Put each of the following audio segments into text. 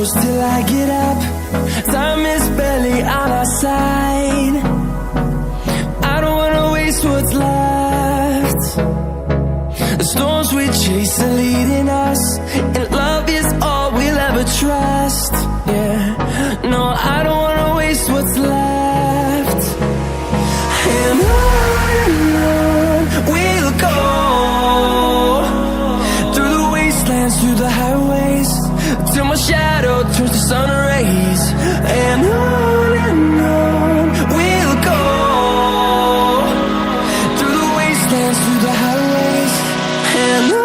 close till I get up. Time is barely on our side. I don't wanna waste what's left. The storms we chase are leading us, and love is all we'll ever trust. Yeah, no, I don't wanna waste what's left. And on we'll go, through the wastelands, through the highways, till my shadow turns to sun rays. And on we'll go, through the wastelands, through the highways, and on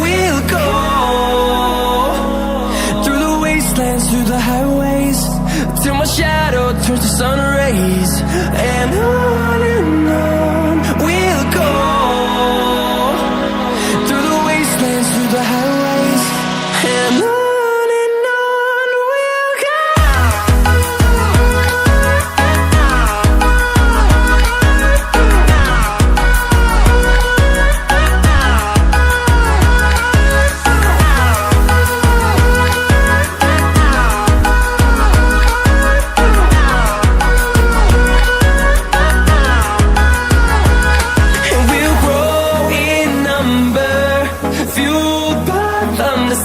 we'll go. Through the highways, till my shadow turns to sun rays. And on we'll go, through the wastelands, through the highways, and on we'll go.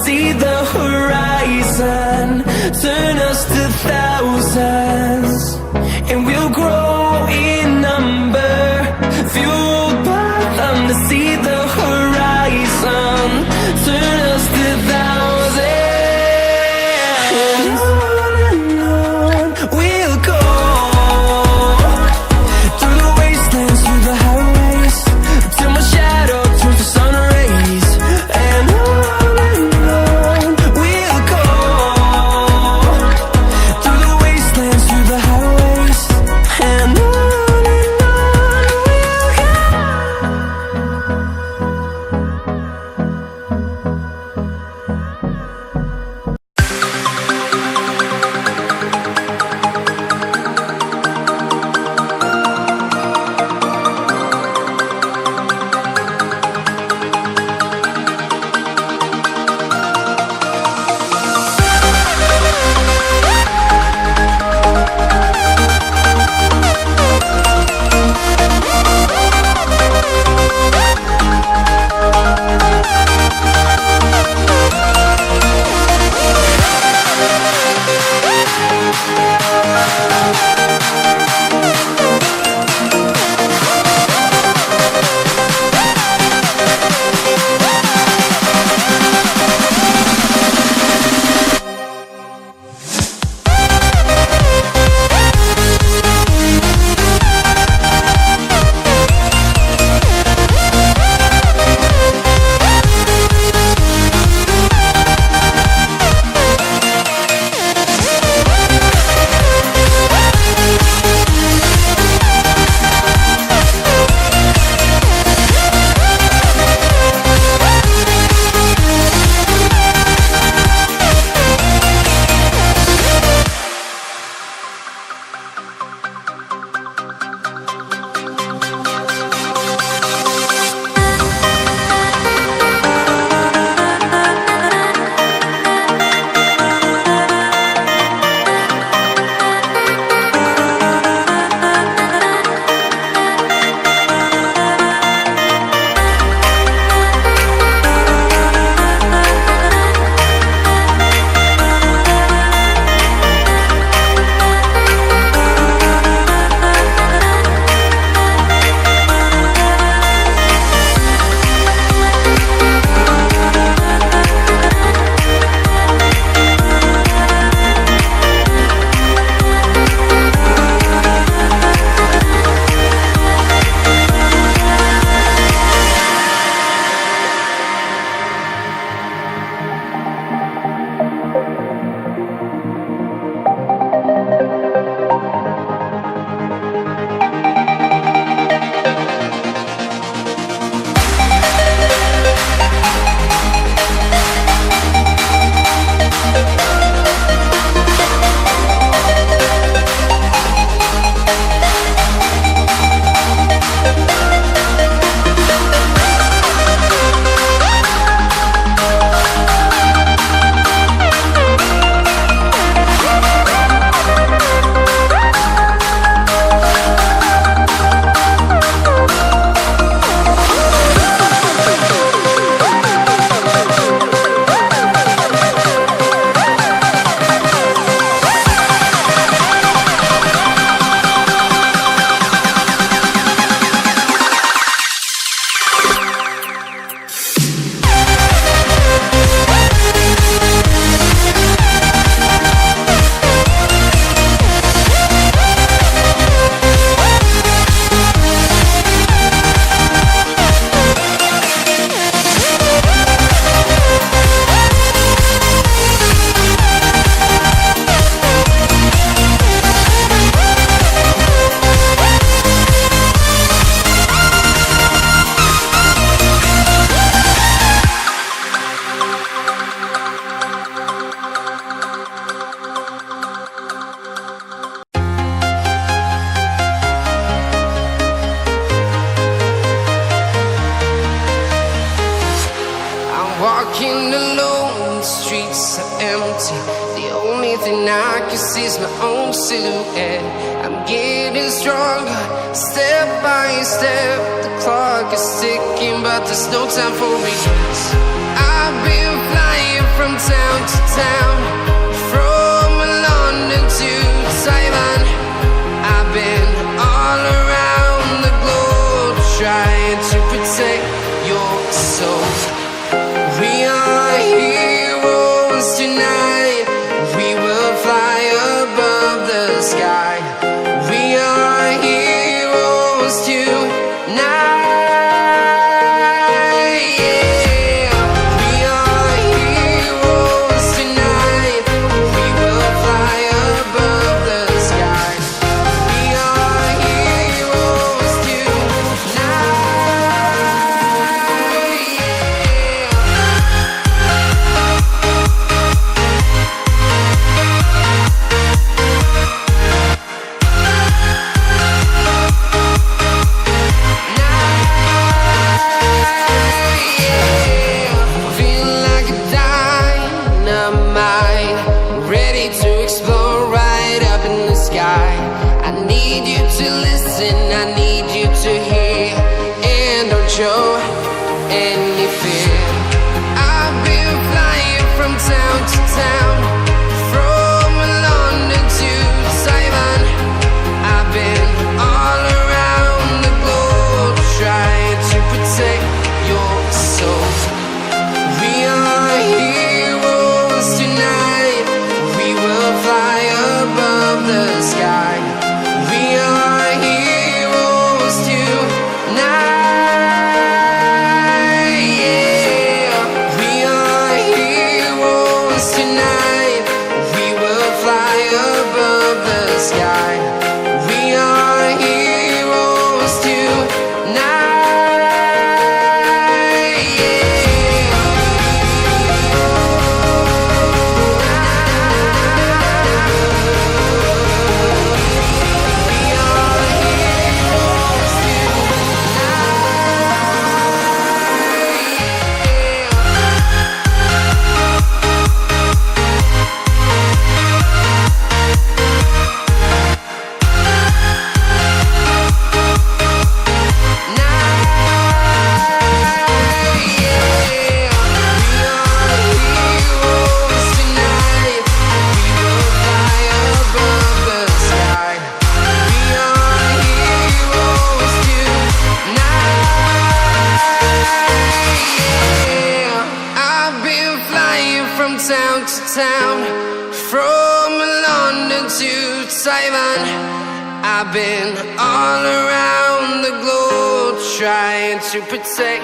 See the horizon turn us to thousands, and we'll grow in number, fueled by them. To see the horizon turn us to thousands, and on we'll go, through the wastelands, through the highways, till my shadow turns to sun rays. And we'll go, through the wastelands, through the highways, and thing I can see is my own silhouette. I'm getting stronger, step by step. The clock is ticking, but there's no time for me. I've been flying from town to town, from London to Taiwan. I've been all around the globe, trying to protect your soul. We are heroes tonight. We will fly above the sky. We are heroes tonight. Yeah. We are heroes tonight. We will fly above the sky. We are heroes tonight. Feeling like a dynamite, ready to explode right up in the sky. I need you to listen, I need you to hear, and don't show any fear. I've been flying from town to town, from London to Taiwan. I've been all around the globe, trying to protect your soul. We are heroes tonight. We will fly above the sky. We are heroes tonight. Yeah. We are heroes tonight. We will fly above the sky. We are heroes tonight. Yeah. Town to town, from London to Taiwan. I've been all around the globe, trying to protect